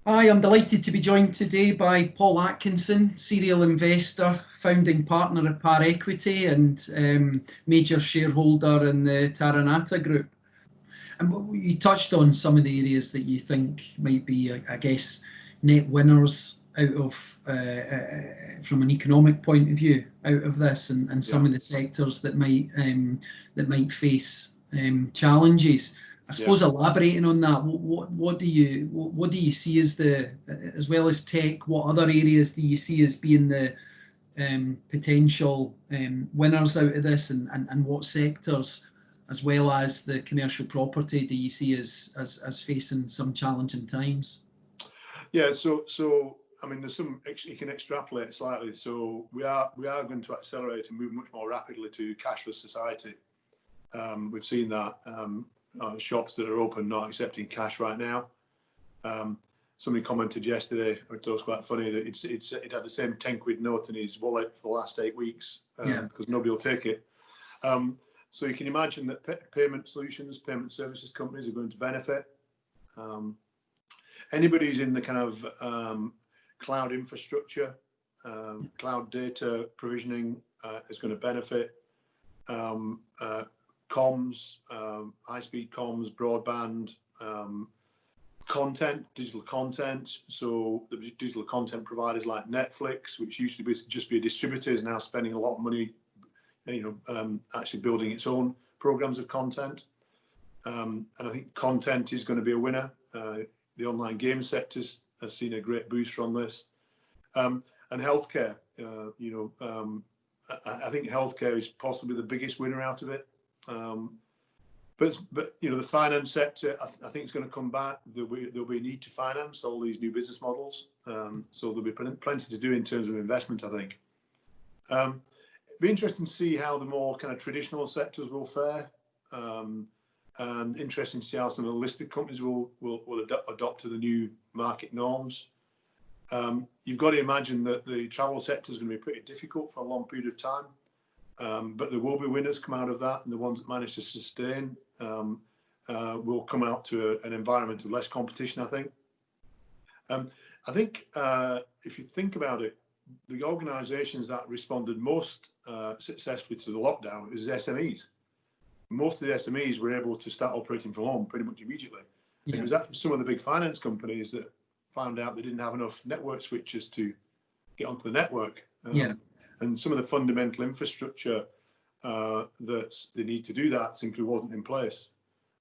Hi, I'm delighted to be joined today by Paul Atkinson, serial investor, founding partner at Par Equity and major shareholder in the Taranata Group. And you touched on some of the areas that you think might be, I guess, net winners out of, from an economic point of view, out of this, and some of the sectors that might face challenges. I suppose elaborating on that, what do you see as as well as tech, what other areas do you see as being the potential winners out of this, and what sectors, as well as the commercial property, do you see as facing some challenging times? Yeah, so I mean, there's some you can extrapolate slightly. So we are going to accelerate and move much more rapidly to cashless society. We've seen that shops that are open not accepting cash right now. Somebody commented yesterday, I thought it was quite funny, that it had the same 10 quid note in his wallet for the last 8 weeks because nobody will take it. So you can imagine that payment solutions, payment services companies are going to benefit. Anybody who's in the kind of cloud infrastructure, cloud data provisioning is going to benefit. Comms, high-speed comms, broadband, content, digital content. So the digital content providers like Netflix, which used to just be a distributor, is now spending a lot of money, actually building its own programs of content. And I think content is going to be a winner. The online game sector has seen a great boost from this. And healthcare, I think healthcare is possibly the biggest winner out of it. But the finance sector, I think it's going to come back. There'll be a need to finance all these new business models. So there'll be plenty to do in terms of investment, I think. It'd be interesting to see how the more kind of traditional sectors will fare. And interesting to see how some of the listed companies will adopt to the new market norms. You've got to imagine that the travel sector is going to be pretty difficult for a long period of time. But there will be winners come out of that, and the ones that manage to sustain will come out to an environment of less competition, I think. I think if you think about it, the organisations that responded most successfully to the lockdown is SMEs. Most of the SMEs were able to start operating from home pretty much immediately. It was actually some of the big finance companies that found out they didn't have enough network switches to get onto the network. And some of the fundamental infrastructure that they need to do that simply wasn't in place.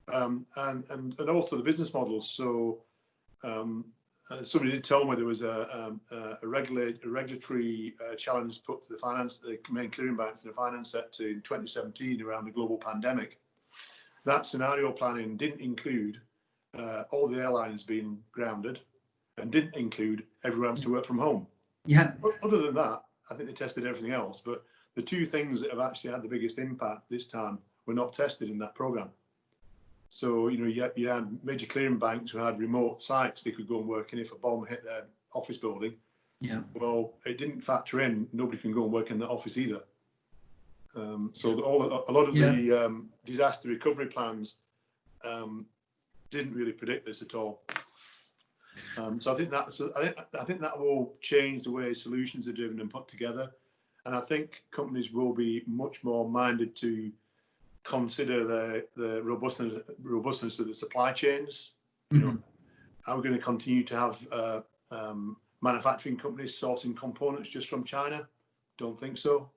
And also the business models. So somebody did tell me there was a regulatory challenge put to the main clearing banks in the finance sector in 2017 around the global pandemic. That scenario planning didn't include all the airlines being grounded, and didn't include everyone having to work from home. Other than that, I think they tested everything else, but the two things that have actually had the biggest impact this time were not tested in that program. So, you had major clearing banks who had remote sites they could go and work in if a bomb hit their office building. Well, it didn't factor in, nobody can go and work in the office either. So a lot of the disaster recovery plans didn't really predict this at all. So I think that will change the way solutions are driven and put together, and I think companies will be much more minded to consider the robustness of the supply chains. Are we going to continue to have manufacturing companies sourcing components just from China? Don't think so.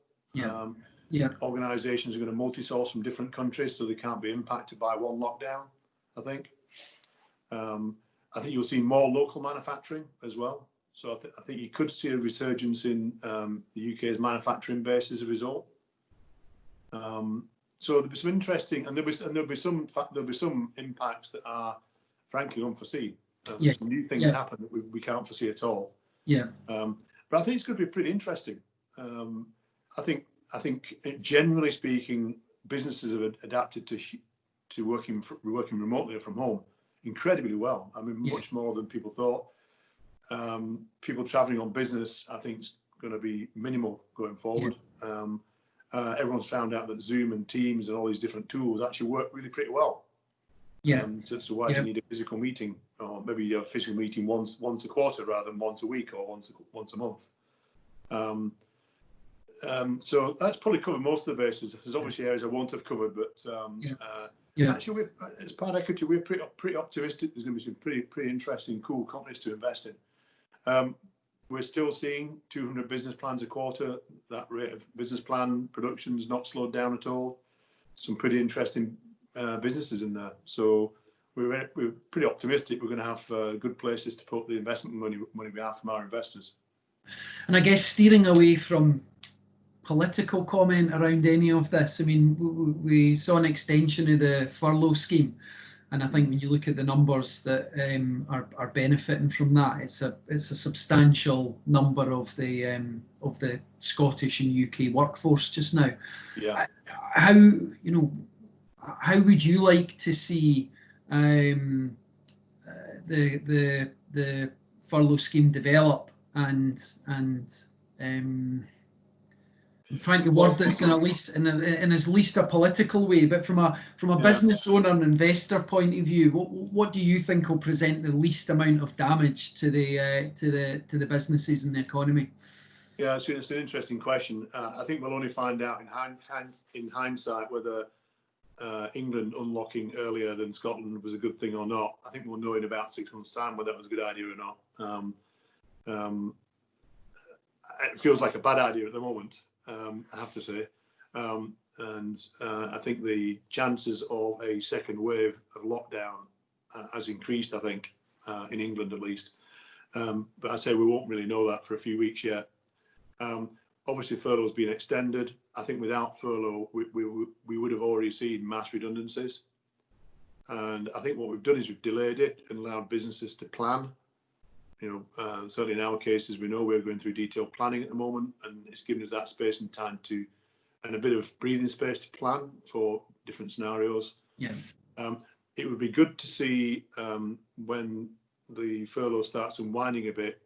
Organisations are going to multi-source from different countries so they can't be impacted by one lockdown, I think. I think you'll see more local manufacturing as well. So I think you could see a resurgence in the UK's manufacturing base as a result. So there'll be some interesting, and there'll be some impacts that are frankly unforeseen. Some new things happen that we can't foresee at all. But I think it's going to be pretty interesting. I think generally speaking, businesses have adapted to working remotely or from home incredibly well. I mean, much more than people thought. People travelling on business, I think, is going to be minimal going forward. Everyone's found out that Zoom and Teams and all these different tools actually work really pretty well. So why do you need a physical meeting or maybe you have a fiscal meeting once a quarter rather than once a week or once a month. So that's probably covered most of the bases. There's obviously areas I won't have covered, but actually, as part of equity, we're pretty optimistic. There's going to be some pretty interesting, cool companies to invest in. We're still seeing 200 business plans a quarter. That rate of business plan production has not slowed down at all. Some pretty interesting businesses in there. So we're pretty optimistic. We're going to have good places to put the investment money we have from our investors. And I guess steering away from political comment around any of this, I mean, we saw an extension of the furlough scheme, and I think when you look at the numbers that are benefiting from that, it's a substantial number of the Scottish and UK workforce just now. Yeah. How would you like to see the furlough scheme develop? And I'm trying to word this in as least a political way, but from a business owner and investor point of view, what do you think will present the least amount of damage to the businesses and the economy? Yeah, it's an interesting question. I think we'll only find out in hindsight whether England unlocking earlier than Scotland was a good thing or not. I think we'll know in about 6 months' time whether that was a good idea or not. It feels like a bad idea at the moment, I have to say. And I think the chances of a second wave of lockdown has increased, I think, in England at least. But I say we won't really know that for a few weeks yet. Obviously, furlough's been extended. I think without furlough, we would have already seen mass redundancies. And I think what we've done is we've delayed it and allowed businesses to plan. Certainly in our cases, we know we're going through detailed planning at the moment, and it's given us that space and time and a bit of breathing space to plan for different scenarios. Yeah. It would be good to see when the furlough starts unwinding a bit,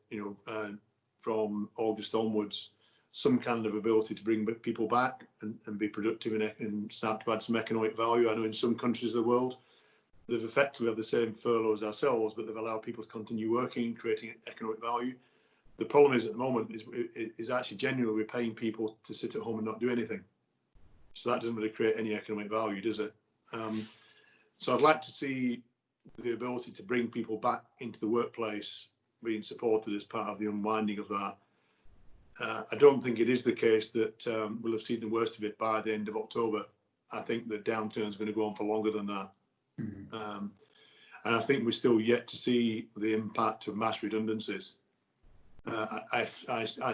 from August onwards, some kind of ability to bring people back and be productive and start to add some economic value. I know in some countries of the world, they've effectively had the same furlough as ourselves, but they've allowed people to continue working, creating economic value. The problem is at the moment is actually genuinely we're paying people to sit at home and not do anything. So that doesn't really create any economic value, does it? So I'd like to see the ability to bring people back into the workplace being supported as part of the unwinding of that. I don't think it is the case that we'll have seen the worst of it by the end of October. I think the downturn is going to go on for longer than that. Mm-hmm. And I think we're still yet to see the impact of mass redundancies. I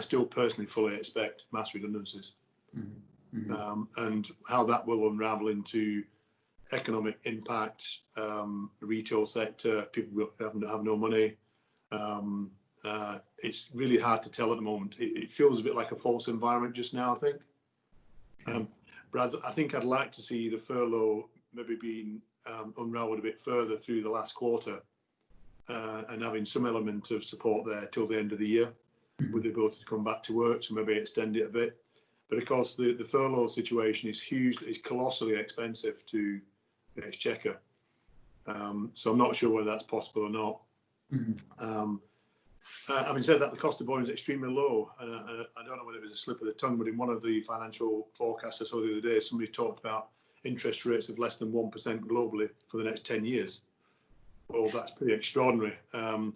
still personally fully expect mass redundancies. Mm-hmm. And how that will unravel into economic impact, the retail sector, people have no money. It's really hard to tell at the moment. It feels a bit like a false environment just now, I think. But I think I'd like to see the furlough maybe being unraveled a bit further through the last quarter and having some element of support there till the end of the year with the ability to come back to work, so maybe extend it a bit. But of course, the furlough situation is colossally expensive to the Exchequer. So I'm not sure whether that's possible or not. Mm-hmm. Having said that, the cost of borrowing is extremely low. I don't know whether it was a slip of the tongue, but in one of the financial forecasts I saw the other day, somebody talked about interest rates of less than 1% globally for the next 10 years. Well, that's pretty extraordinary. And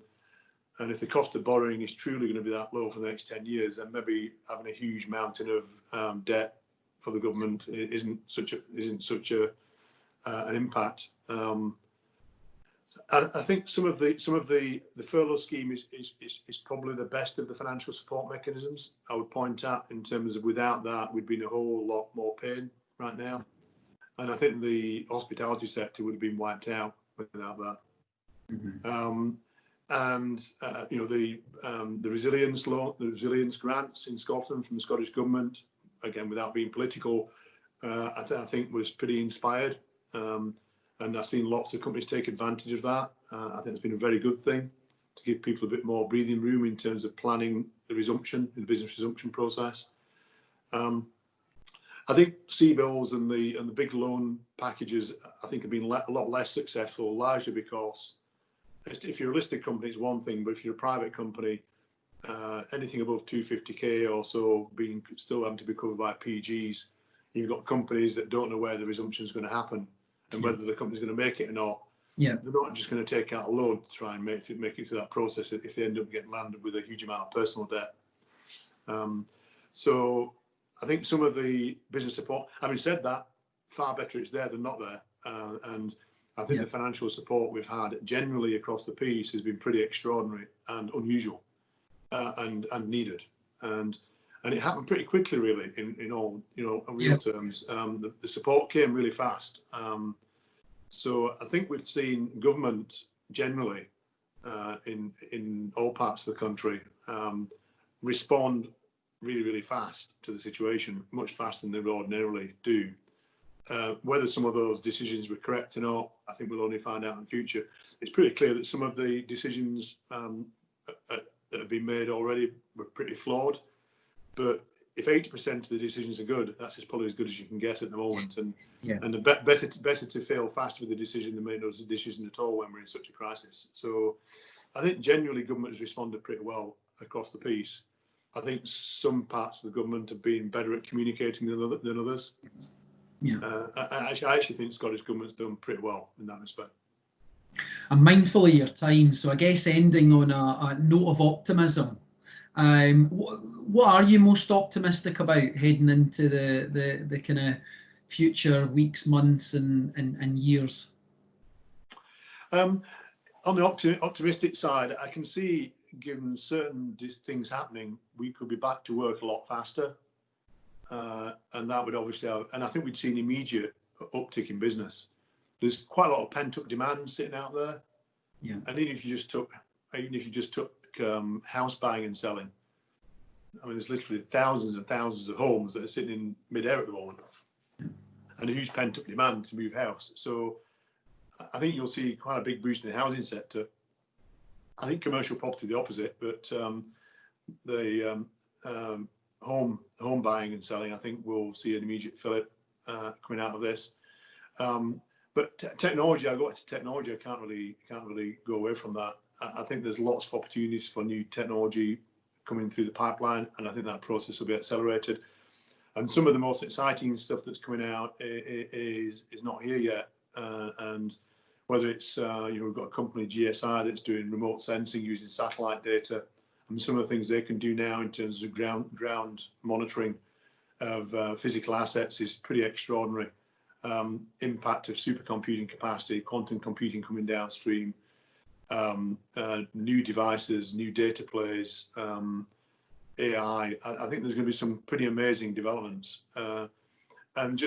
if the cost of borrowing is truly going to be that low for the next 10 years, then maybe having a huge mountain of debt for the government isn't such an impact. I think some of the furlough scheme is probably the best of the financial support mechanisms. I would point out in terms of without that, we'd be in a whole lot more pain right now. And I think the hospitality sector would have been wiped out without that. Mm-hmm. The resilience grants in Scotland from the Scottish government, again without being political, I think was pretty inspired. And I've seen lots of companies take advantage of that. I think it's been a very good thing to give people a bit more breathing room in terms of planning the business resumption process. I think CBILS and the big loan packages, I think, have been a lot less successful, largely because if you're a listed company, it's one thing, but if you're a private company, anything above 250k or so still having to be covered by PGs. You've got companies that don't know where the resumption is going to happen and whether the company's going to make it or not. Yeah. They're not just going to take out a loan to try and make it through that process if they end up getting landed with a huge amount of personal debt. So I think some of the business support, having said that, far better it's there than not there. And I think the financial support we've had generally across the piece has been pretty extraordinary and unusual and needed. And it happened pretty quickly, really, in all real terms. The support came really fast. So I think we've seen government generally in all parts of the country respond really, really fast to the situation, much faster than they would ordinarily do. Whether some of those decisions were correct or not, I think we'll only find out in the future. It's pretty clear that some of the decisions that have been made already were pretty flawed. But if 80% of the decisions are good, that's probably as good as you can get at the moment. And better to fail fast with a decision than make no decision at all when we're in such a crisis. So I think generally government has responded pretty well across the piece. I think some parts of the government have been better at communicating than others. Yeah. I actually think Scottish government's done pretty well in that respect. I'm mindful of your time, so I guess ending on a note of optimism. What are you most optimistic about heading into the kind of future weeks, months, and years? On the optimistic side, I can see, given certain things happening, we could be back to work a lot faster, and that would obviously have, and I think we'd see an immediate uptick in business. There's quite a lot of pent-up demand sitting out there, and even if you just took house buying and selling, I mean, there's literally thousands and thousands of homes that are sitting in mid-air at the moment, and a huge pent-up demand to move house. So I think you'll see quite a big boost in the housing sector. I think commercial property the opposite, but the home buying and selling, I think we'll see an immediate fillip coming out of this. But technology, I go back to technology. I can't really go away from that. I think there's lots of opportunities for new technology coming through the pipeline, and I think that process will be accelerated. And some of the most exciting stuff that's coming out is not here yet. And whether it's we've got a company, GSI, that's doing remote sensing using satellite data, and some of the things they can do now in terms of ground monitoring of physical assets is pretty extraordinary. Impact of supercomputing capacity, quantum computing coming downstream, new devices, new data plays, AI. I think there's going to be some pretty amazing developments. And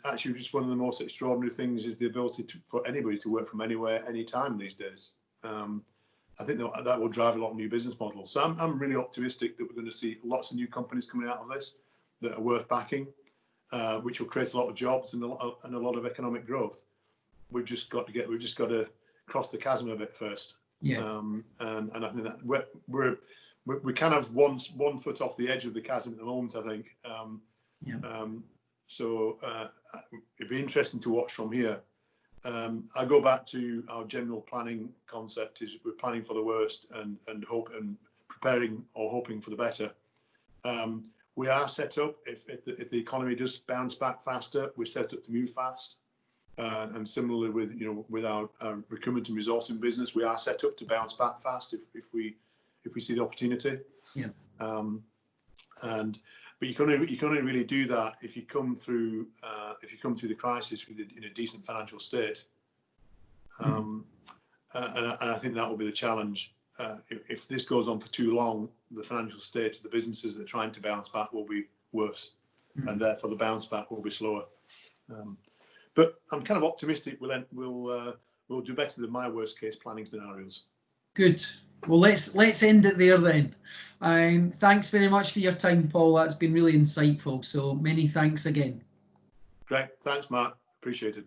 actually, just one of the most extraordinary things is the ability for anybody to work from anywhere, anytime these days. I think that will drive a lot of new business models. So I'm really optimistic that we're going to see lots of new companies coming out of this that are worth backing, which will create a lot of jobs and a lot of economic growth. We've just got to cross the chasm a bit first. And I think that we're kind of one foot off the edge of the chasm at the moment, I think. So it'd be interesting to watch from here. I go back to our general planning concept: is we're planning for the worst and preparing or hoping for the better. We are set up if the economy does bounce back faster, we're set up to move fast. And similarly with our recruitment and resourcing business, we are set up to bounce back fast if we see the opportunity. But you can only really do that if you come through the crisis in a decent financial state. And I think that will be the challenge. If this goes on for too long, the financial state of the businesses that are trying to bounce back will be worse, and therefore the bounce back will be slower. But I'm kind of optimistic we'll do better than my worst case planning scenarios. Good. Well, let's end it there then. Thanks very much for your time, Paul. That's been really insightful. So many thanks again. Great. Thanks, Mark. Appreciate it.